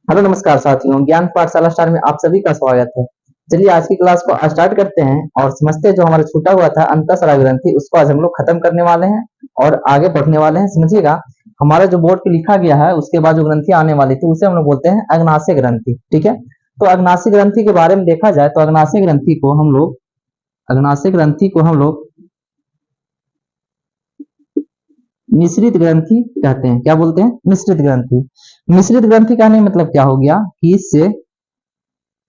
Hello नमस्कार साथियों, ज्ञान पाठशाला स्टार में आप सभी का स्वागत है। चलिए आज की क्लास को स्टार्ट करते हैं और समझते हैं जो हमारा छूटा हुआ था अंतःस्रावी ग्रंथि उसको आज हम लोग खत्म करने वाले हैं और आगे बढ़ने वाले हैं। समझिएगा, हमारा जो बोर्ड पे लिखा गया है उसके बाद जो ग्रंथि आने वाली थी उसे हम लोग बोलते हैं अग्नाशय ग्रंथि। ठीक है, तो अग्नाशय ग्रंथि के बारे में देखा जाए तो अग्नाशय ग्रंथि को हम लोग मिश्रित ग्रंथि कहते हैं। क्या बोलते हैं? मिश्रित ग्रंथि। मिश्रित ग्रंथि कहने का मतलब क्या हो गया कि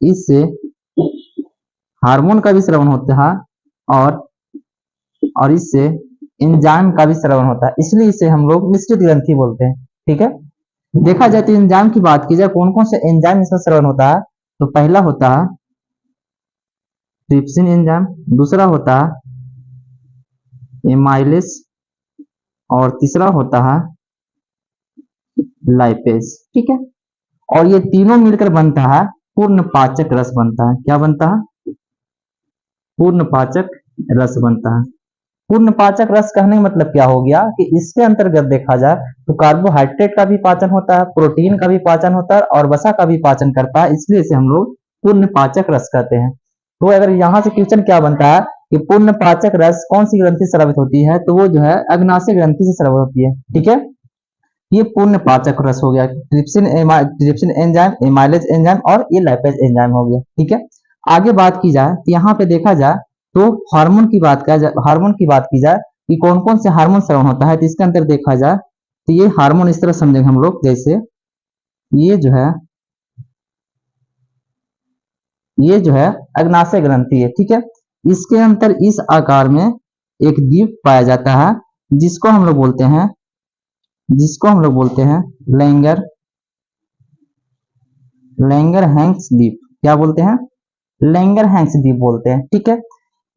इससे हार्मोन का भी स्रावन होता है और इससे एंजाइम का भी स्रावन होता है, इसलिए इसे हम लोग मिश्रित ग्रंथि बोलते हैं। ठीक है, देखा जाए तो एंजाइम की बात की जाए, कौन कौन से एंजाइम इसमें स्रावन होता है, तो पहला होता है ट्रिप्सिन एंजाइम, दूसरा होता है एमाइलेस और तीसरा होता है लाइपेज। ठीक है, और ये तीनों मिलकर बनता है पूर्ण पाचक रस बनता है। क्या बनता है? पूर्ण पाचक रस बनता है। पूर्ण पाचक रस कहने का मतलब क्या हो गया कि इसके अंतर्गत देखा जाए तो कार्बोहाइड्रेट का भी पाचन होता है, प्रोटीन का भी पाचन होता है और वसा का भी पाचन करता है, इसलिए इसे हम लोग पूर्ण पाचक रस कहते हैं। तो अगर यहाँ से क्वेश्चन क्या बनता है कि पूर्ण पाचक रस कौन सी ग्रंथि से स्रावित होती है, तो वो जो है अग्नाशय ग्रंथि से स्रावित होती है। ठीक है, ये पूर्ण पाचक रस हो गया, ट्रिप्सिन एंजाइम, एमाइलेज एंजाइम और ये लाइपेज एंजाइम हो गया। ठीक है, आगे बात की जाए तो यहाँ पे देखा जाए तो हार्मोन की बात की जाए कि कौन कौन से हार्मोन स्रावन होता है, तो इसके अंदर देखा जाए तो ये हार्मोन इस तरह समझेंगे हम लोग, जैसे ये जो है ये जो है अग्नाशय ग्रंथि है। ठीक है, इसके अंदर इस आकार में एक द्वीप पाया जाता है जिसको हम लोग बोलते हैं लैंगर लैंगर हैंक्स द्वीप। क्या बोलते हैं? लैंगर हैंक्स द्वीप बोलते हैं। ठीक है,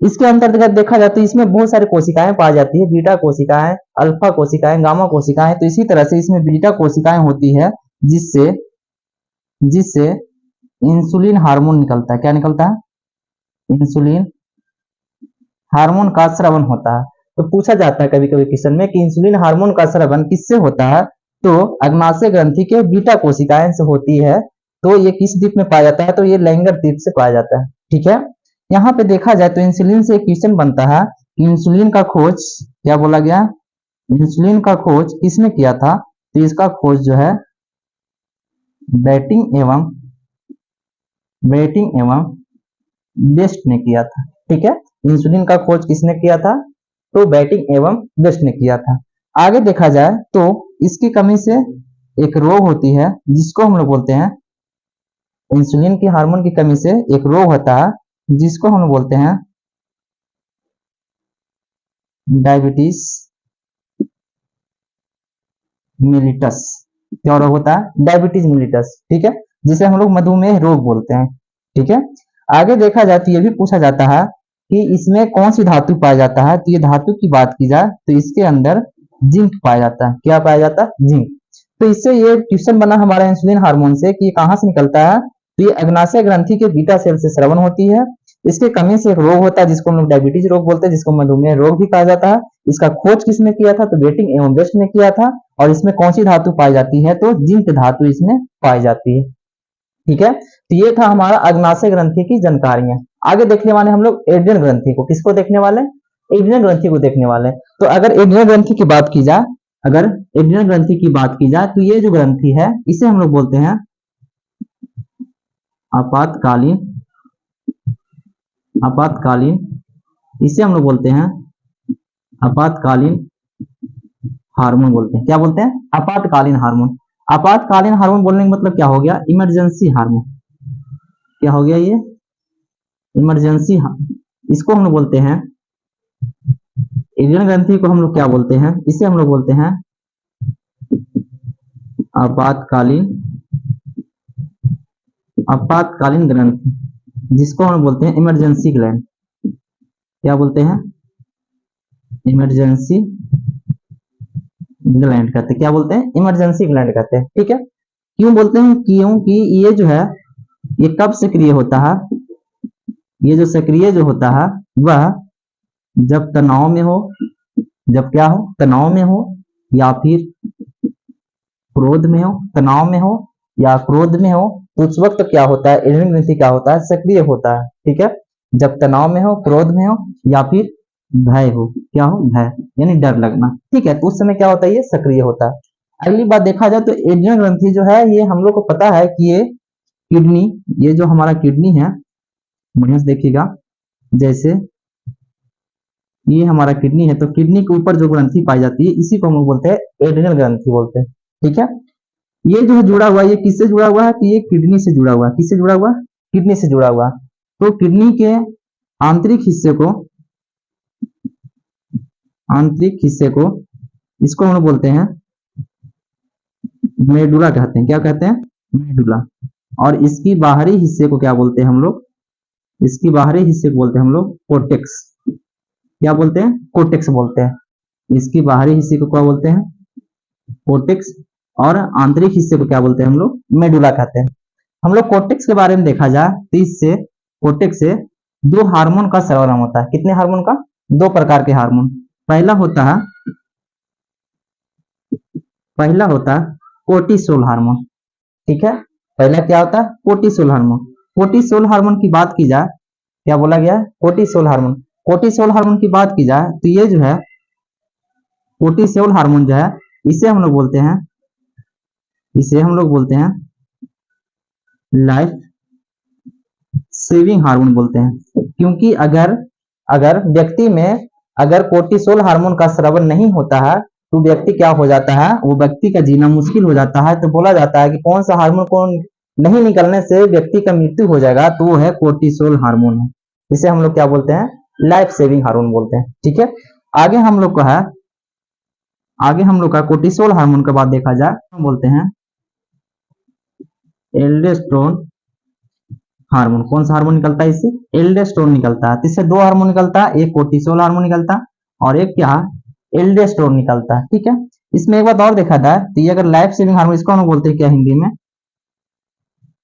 इसके अंतर्गत देखा जाए तो इसमें बहुत सारी कोशिकाएं पाई जाती है, बीटा कोशिकाएं, अल्फा कोशिकाएं, गामा कोशिकाएं। तो इसी तरह से इसमें बीटा कोशिकाएं होती है जिससे जिससे इंसुलिन हार्मोन निकलता है। क्या निकलता है? इंसुलिन हार्मोन का स्रावन होता है। तो पूछा जाता है कभी कभी क्वेश्चन में कि इंसुलिन हार्मोन का स्रावन किससे होता है, तो अग्नाशय ग्रंथि के बीटा कोशिकाएं से होती है। तो ये किस द्वीप में पाया जाता है, तो ये लैंगर द्वीप से पाया जाता है। ठीक है, यहाँ पे देखा जाए तो इंसुलिन से एक क्वेश्चन बनता है कि इंसुलिन का खोज, क्या बोला गया, इंसुलिन का खोज किसने किया था, तो इसका खोज जो है बेटिंग एवं बेस्ट ने किया था। ठीक है, इंसुलिन का खोज किसने किया था, तो बेटिंग एवं बेस्ट ने किया था। आगे देखा जाए तो इसकी कमी से एक रोग होती है जिसको हम लोग बोलते हैं, इंसुलिन की हार्मोन की कमी से एक रोग होता है जिसको हम लोग बोलते हैं डायबिटीज मिलिटस। क्या रोग होता है? डायबिटीज मिलिटस। ठीक है, जिसे हम लोग मधुमेह रोग बोलते हैं। ठीक है, आगे देखा जाए तो ये भी पूछा जाता है कि इसमें कौन सी धातु पाया जाता है, तो ये धातु की बात की जाए तो इसके अंदर जिंक पाया जाता है। क्या पाया जाता है? जिंक। तो इससे ये क्वेश्चन बना हमारा इंसुलिन हार्मोन से कि कहां से निकलता है, तो ये अग्नाशय ग्रंथि के बीटा सेल से स्रावन होती है। इसके कमी से एक रोग होता है जिसको हम लोग डायबिटीज रोग बोलते हैं, जिसको मधुमेह रोग भी कहा जाता है। इसका खोज किसने किया था, तो बेटिंग एवं बेस्ट ने किया था। और इसमें कौन सी धातु पाई जाती है, तो जिंक धातु इसमें पाई जाती है। ठीक है, तो ये था हमारा अग्नाशय ग्रंथि की जानकारियां। आगे देखने वाले हम लोग एड्रियन ग्रंथि को, किसको देखने वाले? एड्रियन ग्रंथि को देखने वाले। तो अगर एड्रियन ग्रंथि की बात की जाए तो ये जो ग्रंथि है इसे हम लोग बोलते हैं आपातकालीन आपातकालीन इसे हम लोग बोलते हैं आपातकालीन हार्मोन बोलते हैं। क्या बोलते हैं? आपातकालीन हार्मोन। आपातकालीन हार्मोन बोलने का मतलब क्या हो गया? Emergency hormone. क्या हो गया ये? इमरजेंसी। इसको हम लोग बोलते हैं, एड्रियन ग्रंथि को हम लोग क्या बोलते हैं, इसे हम लोग बोलते हैं आपातकालीन आपातकालीन ग्रंथि, जिसको हम बोलते हैं इमरजेंसी ग्लैंड। क्या बोलते हैं? इमरजेंसी ग्लैंड कहते हैं। क्या बोलते हैं? इमरजेंसी ग्लैंड कहते हैं। ठीक है, क्यों बोलते हैं? क्योंकि ये जो है ये कब सक्रिय होता है, ये जो सक्रिय जो होता है वह जब तनाव में हो, जब क्या हो? तनाव में हो, या फिर क्रोध में हो, तनाव में हो, या क्रोध में हो तो उस वक्त क्या होता है, एड्रिनल ग्रंथि क्या होता है, सक्रिय होता है। ठीक है, जब तनाव में हो, क्रोध में हो या फिर भय हो, क्या हो, भय यानी डर लगना। ठीक है, तो उस समय क्या होता है, ये सक्रिय होता है। अगली बात देखा जाए तो एड्रिनल ग्रंथि जो है ये हम लोग को पता है कि ये किडनी, ये जो हमारा किडनी है, बढ़िया से देखिएगा, जैसे ये हमारा किडनी है तो किडनी के ऊपर जो ग्रंथि पाई जाती है इसी को हम लोग बोलते हैं एड्रिनल ग्रंथि बोलते हैं। ठीक है, ये जो है जुड़ा हुआ है, ये किससे जुड़ा हुआ है, तो ये किडनी से जुड़ा हुआ है। किससे जुड़ा हुआ है, किडनी से जुड़ा हुआ है। तो किडनी के आंतरिक हिस्से को, आंतरिक हिस्से को, इसको हम लोग बोलते हैं मेडुला कहते हैं। क्या कहते हैं, मेडुला। और इसकी बाहरी हिस्से को क्या बोलते हैं हम लोग, इसकी बाहरी हिस्से को बोलते हैं हम लोग कोर्टेक्स। क्या बोलते हैं, कोर्टेक्स बोलते हैं। इसकी बाहरी हिस्से को क्या बोलते हैं, कोर्टेक्स। और आंतरिक हिस्से को क्या बोलते हैं हम लोग, मेडुला कहते हैं। हम लोग कोर्टेक्स के बारे में देखा जाए तो इससे, कोर्टेक्स से दो हार्मोन का स्राव होता है। कितने हार्मोन का, दो प्रकार के हार्मोन। पहला होता है, पहला होता है कोर्टिसोल हार्मोन। ठीक है, पहला क्या होता है, कोर्टिसोल हार्मोन। कोर्टिसोल हार्मोन की बात की जाए, क्या बोला गया है, कोर्टिसोल हार्मोन। कोर्टिसोल हार्मोन की बात की जाए तो ये जो है कोर्टिसोल हार्मोन जो है, इसे हम लोग बोलते हैं, इसे हम लोग बोलते हैं लाइफ सेविंग हार्मोन बोलते हैं। क्योंकि अगर अगर व्यक्ति में अगर कोर्टिसोल हार्मोन का स्रावन नहीं होता है तो व्यक्ति क्या हो जाता है, वो व्यक्ति का जीना मुश्किल हो जाता है। तो बोला जाता है कि कौन सा हार्मोन को नहीं निकलने से व्यक्ति का मृत्यु हो जाएगा, तो वो है कोर्टिसोल हार्मोन है। इसे हम लोग क्या बोलते हैं, लाइफ सेविंग हार्मोन बोलते हैं। ठीक है, आगे हम लोग का है, आगे हम लोग का कोर्टिसोल हार्मोन के बाद देखा जाए, हम बोलते हैं एल्डोस्टेरोन हार्मोन। कौन सा हार्मोन निकलता है इससे, एल्डोस्टेरोन निकलता है। तो इससे दो हार्मोन निकलता है, एक कोर्टिसोल हार्मोन निकलता है और एक क्या, एल्डोस्टेरोन निकलता है। ठीक है, इसमें एक बात और देखा जाए तो ये अगर लाइफ सेविंग हार्मोन, इसको हम बोलते हैं क्या हिंदी में,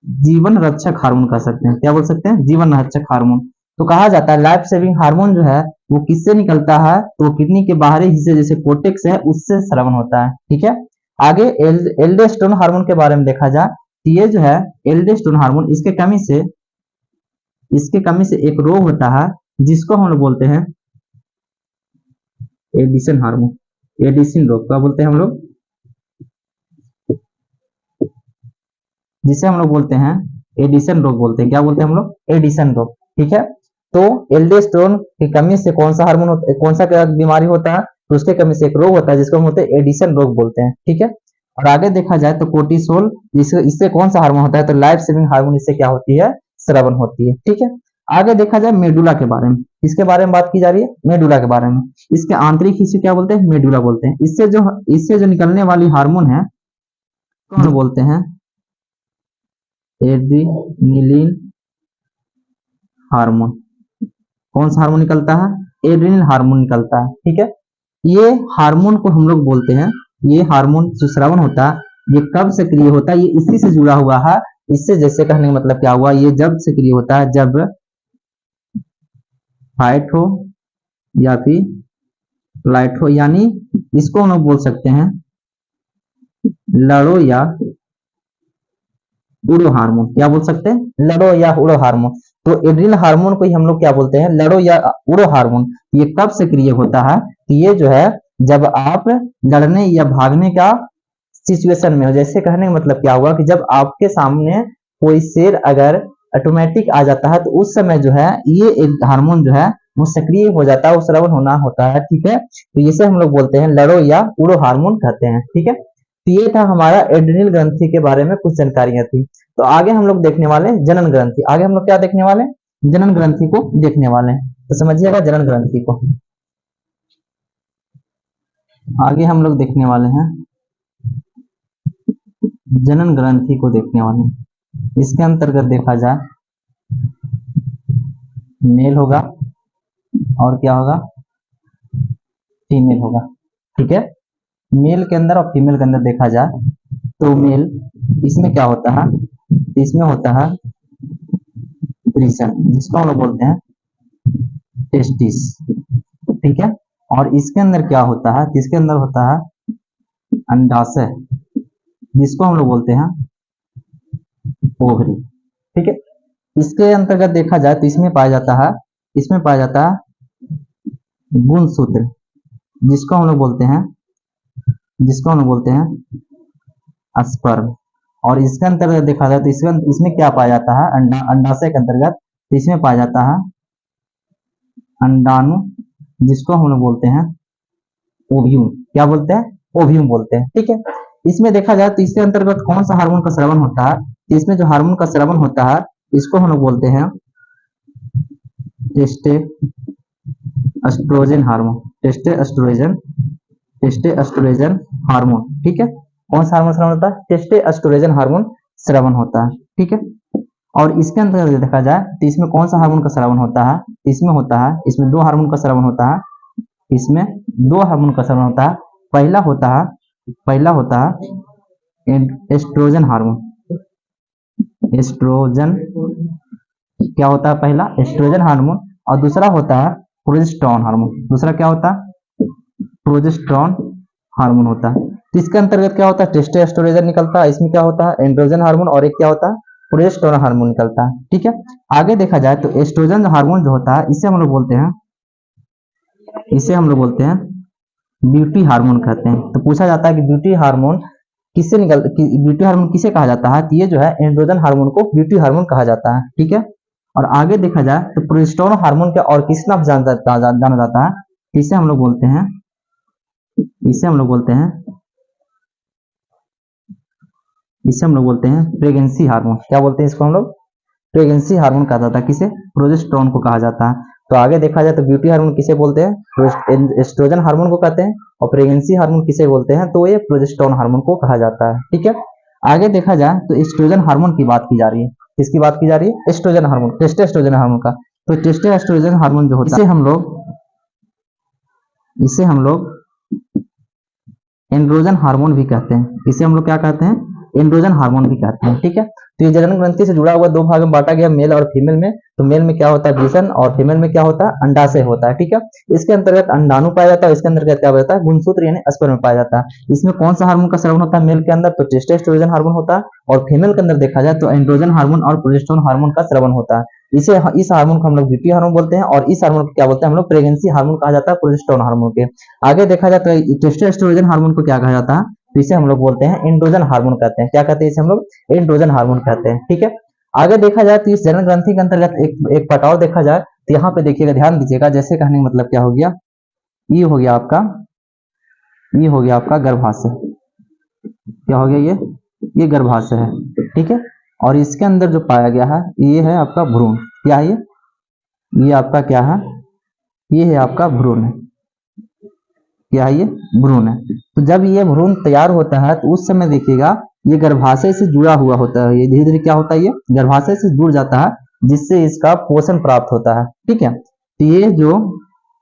जीवन रक्षक हार्मोन कह सकते हैं। क्या बोल सकते हैं, जीवन रक्षक हार्मोन। तो कहा जाता है लाइफ सेविंग हार्मोन जो है वो किससे निकलता है, तो किडनी के बाहरी हिस्से जैसे कोर्टेक्स है उससे स्रावन होता है। ठीक है, आगे एल्डोस्टेरोन हार्मोन के बारे में देखा जाए तो ये जो है एल्डोस्टेरोन हार्मोन, इसके कमी से एक रोग होता है जिसको हम लोग बोलते हैं एडिशन हार्मोन, एडिशन रोग। क्या बोलते हैं हम लोग, जिसे हम लोग बोलते हैं एडिशन रोग बोलते हैं। क्या बोलते हैं हम लोग, एडिशन रोग। ठीक है, तो एल्डोस्टेरोन की कमी से कौन सा हार्मोन होता है, कौन सा बीमारी होता है, तो उसके कमी से एक रोग होता है जिसको हम बोलते हैं एडिशन रोग बोलते हैं। ठीक है, और आगे देखा जाए तो कोर्टिसोल, इससे कौन सा हार्मोन होता है, तो लाइफ सेविंग हार्मोन, इससे क्या होती है, स्रावन होती है। ठीक है, आगे देखा जाए मेडुला के बारे में, किसके बारे में बात की जा रही है, मेडुला के बारे में। इसके आंतरिक हिस्से क्या बोलते हैं, मेडुला बोलते हैं। इससे जो निकलने वाली हार्मोन है, कौन बोलते हैं, एड्रीनिलीन हार्मोन। कौन सा हार्मोन निकलता है, एड्रीनल हार्मोन निकलता है। ठीक है, ये हार्मोन को हम लोग बोलते हैं, ये हार्मोन जो स्रावन होता है ये कब सक्रिय होता है, ये इसी से जुड़ा हुआ है। इससे जैसे कहने का मतलब क्या हुआ, ये जब सक्रिय होता है जब फाइट हो या फिर फ्लाइट हो, यानी इसको हम लोग बोल सकते हैं लड़ो या उड़ो हार्मोन। क्या बोल सकते हैं, लड़ो या उड़ो हार्मोन। तो एड्रिनल हार्मोन को ही हम लोग क्या बोलते हैं, लड़ो या उड़ो हार्मोन। ये कब सक्रिय होता है, तो ये जो है जब आप लड़ने या भागने का सिचुएशन में हो। जैसे कहने का मतलब क्या हुआ कि जब आपके सामने कोई शेर अगर ऑटोमेटिक आ जाता है तो उस समय जो है ये एक हार्मोन जो है वो सक्रिय हो जाता है, वो स्रावन होना होता है। ठीक है, तो इसे हम लोग बोलते हैं लड़ो या उड़ो हार्मोन कहते हैं। ठीक है, तो ये था हमारा एड्रिनल ग्रंथि के बारे में कुछ जानकारियां थी। तो आगे हम लोग देखने वाले जनन ग्रंथि। आगे हम लोग क्या देखने वाले, जनन ग्रंथि को देखने वाले हैं। तो समझिएगा जनन ग्रंथि को, आगे हम लोग देखने वाले हैं जनन ग्रंथि को देखने वाले हैं। इसके अंतर्गत देखा जाए मेल होगा और क्या होगा, फीमेल होगा। ठीक है, मेल के अंदर और फीमेल के अंदर देखा जाए तो मेल, इसमें क्या होता है, इसमें होता है वृषण, जिसको हम लोग बोलते हैं टेस्टिस। ठीक है, और इसके अंदर क्या होता है, इसके अंदर होता है अंडाशय, जिसको हम लोग बोलते हैं ओवरी। ठीक है, इसके अंतर्गत देखा जाए तो इसमें पाया जाता है गुणसूत्र, जिसको हम लोग बोलते हैं स्पर्म। और इसके अंतर्गत देखा जाए तो इसमें क्या पाया जाता है, अंडाशय के अंतर्गत तो इसमें पाया जाता है अंडाणु, जिसको हम लोग बोलते हैं ओव्यूम। क्या बोलते हैं, ओव्यूम बोलते हैं। ठीक है, इसमें देखा जाए तो इसके अंतर्गत कौन सा हार्मोन का स्रावन होता है, इसमें जो हार्मोन का स्रावन होता है इसको हम लोग बोलते हैं टेस्टोस्टेरोन हार्मोन, टेस्टोस्टेरोन हार्मोन। ठीक है, कौन सा हार्मोन स्रावन होता है, टेस्टोस्टेरोन हार्मोन स्रावन होता है। ठीक है, और इसके अंतर्गत देखा जाए तो इसमें कौन सा हार्मोन का स्रावन होता है, इसमें दो हार्मोन का स्रावन होता है, पहला होता है एस्ट्रोजन हार्मोन। एस्ट्रोजन क्या होता है, पहला एस्ट्रोजन हार्मोन, और दूसरा होता है प्रोजेस्टेरॉन हार्मोन। दूसरा क्या होता है, प्रोजेस्टेरॉन हार्मोन होता है। तो इसके अंतर्गत क्या होता है, टेस्टोस्टेरोन निकलता है, इसमें क्या होता है एंड्रोजन हार्मोन, और एक क्या होता है प्रोजेस्टेरॉन हार्मोन निकलता है। ठीक है, आगे देखा जाए तो एस्ट्रोजन हार्मोन जो होता है इसे हम लोग बोलते हैं ब्यूटी हार्मोन कहते हैं। तो पूछा जाता है कि ब्यूटी हार्मोन किसे कहा जाता है, तो ये जो है एंड्रोजन हार्मोन को ब्यूटी हार्मोन कहा जाता है। ठीक है, और आगे देखा जाए तो प्रोजेस्टेरॉन हार्मोन का और किस नाम जाना जाता है, इसे हम लोग बोलते हैं प्रेगनेंसी हार्मोन। क्या बोलते हैं इसको हम लोग, प्रेगनेंसी हार्मोन कहा जाता है, किसे, प्रोजेस्टेरॉन को कहा जाता है। तो आगे देखा जाए तो ब्यूटी हार्मोन किसे बोलते हैं, एस्ट्रोजन हार्मोन को कहते हैं, और प्रेगनेंसी हार्मोन किसे बोलते हैं, तो ये प्रोजेस्टेरॉन हार्मोन को कहा जाता है। ठीक है, आगे देखा जाए तो एस्ट्रोजन हार्मोन की बात की जा रही है, किसकी बात की जा रही है, एस्ट्रोजन हार्मोन, टेस्टोस्टेरोन हार्मोन का। तो टेस्टोस्टेरोन हार्मोन जो होता है इसे हम लोग एंड्रोजन हार्मोन भी कहते हैं, इसे हम लोग क्या कहते हैं, एंड्रोजन हार्मोन भी कहते हैं। ठीक है, तो ये जनन ग्रंथि से जुड़ा हुआ दो भाग में बांटा गया, मेल और फीमेल में। तो मेल में क्या होता है वृषण, और फीमेल में क्या होता है अंडाशय होता है। ठीक है, इसके अंतर्गत अंडाणु पाया जाता है, इसके अंतर्गत क्या होता है गुणसूत्र यानी स्पर्म पाया जाता है। इसमें कौन सा हार्मोन का स्रावन होता है मेल के अंदर, तो टेस्टोस्टेरोन हार्मोन होता है, और फीमेल के अंदर देखा जाए तो एंड्रोजन हार्मोन और प्रोजेस्टेरॉन हार्मोन का स्रावन होता है। इस हार्मोन को हम लोग ब्यूटी हार्मोन बोलते हैं, और इस हार्मोन को क्या बोलते हैं हम लोग प्रेगनेंसी हार्मोन कहा जाता है, प्रोजेस्टेरॉन हार्मोन के। आगे देखा जाए तो टेस्टोस्टेरोन हार्मोन को क्या कहा जाता है, तो इसे हम लोग बोलते हैं एंड्रोजन हार्मोन कहते हैं। क्या कहते हैं इसे हम लोग, एंड्रोजन हार्मोन कहते हैं। ठीक है, आगे देखा जाए तो इस जनन ग्रंथि के अंतर्गत एक पटाव देखा जाए तो यहाँ पे देखिएगा, ध्यान दीजिएगा, जैसे कहने का मतलब क्या हो गया, ये हो गया आपका गर्भाशय। क्या हो गया, ये गर्भाशय है। ठीक है, और इसके अंदर जो पाया गया है ये है आपका भ्रूण। क्या है ये आपका क्या है, ये है आपका भ्रूण है। क्या है, ये भ्रूण है। तो जब ये भ्रूण तैयार होता है तो उस समय देखिएगा ये गर्भाशय से जुड़ा हुआ होता है, ये धीरे धीरे क्या होता है, ये गर्भाशय से जुड़ जाता है, जिससे इसका पोषण प्राप्त होता है। ठीक है, तो ये जो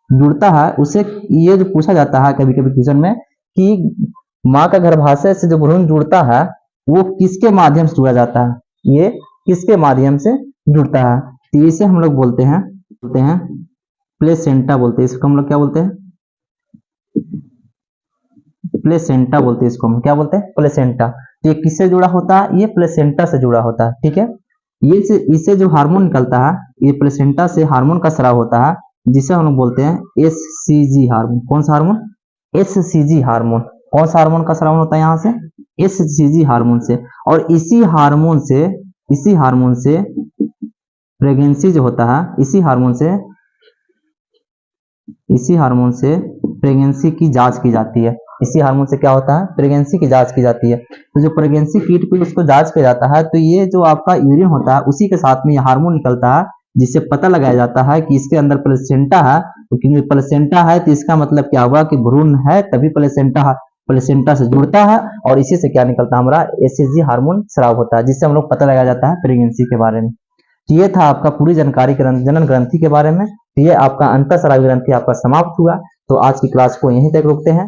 जुड़ता है उसे, ये जो पूछा जाता है कभी कभी क्वेश्चन में कि माँ का गर्भाशय से जो भ्रूण जुड़ता है वो किसके माध्यम से जुड़ा जाता है, ये किसके माध्यम से जुड़ता है, तो इसे हम लोग बोलते हैं प्लेसेंटा बोलते हैं। इसको हम लोग क्या बोलते हैं, प्लेसेंटा बोलते हैं, इसको हम क्या बोलते हैं, प्लेसेंटा। तो ये किससे जुड़ा होता है, ये प्लेसेंटा से जुड़ा होता है। ठीक है, इससे जो हार्मोन निकलता है, ये प्लेसेंटा से हार्मोन का स्राव होता है, जिसे हम लोग बोलते हैं एससीजी हार्मोन। कौन सा हार्मोन, एससीजी हार्मोन। कौन सा हार्मोन का स्राव होता है यहाँ से, एससीजी हार्मोन से। और इसी हार्मोन से प्रेगनेंसी जो होता है, इसी हार्मोन से प्रेगनेंसी की जांच की जाती है। इसी हार्मोन से क्या होता है, प्रेगनेंसी की जांच की जाती है। तो जो प्रेगनेंसी किट पे उसको जांच किया जाता है, तो ये जो आपका यूरिन होता है उसी के साथ में ये हार्मोन निकलता है, जिससे पता लगाया जाता है कि इसके अंदर प्लेसेंटा है। तो क्योंकि प्लेसेंटा है तो इसका मतलब क्या हुआ कि भ्रूण है, तभी प्लेसेंटा से जुड़ता है, और इसी से क्या निकलता है हमारा एससीजी हार्मोन स्राव होता है, जिससे हम लोग पता लगाया जाता है प्रेगनेंसी के बारे में। तो ये था आपका पूरी जानकारी जनन ग्रंथि के बारे में। तो ये आपका अंतःस्रावी ग्रंथि आपका समाप्त हुआ। तो आज की क्लास को यहीं तक रोकते हैं।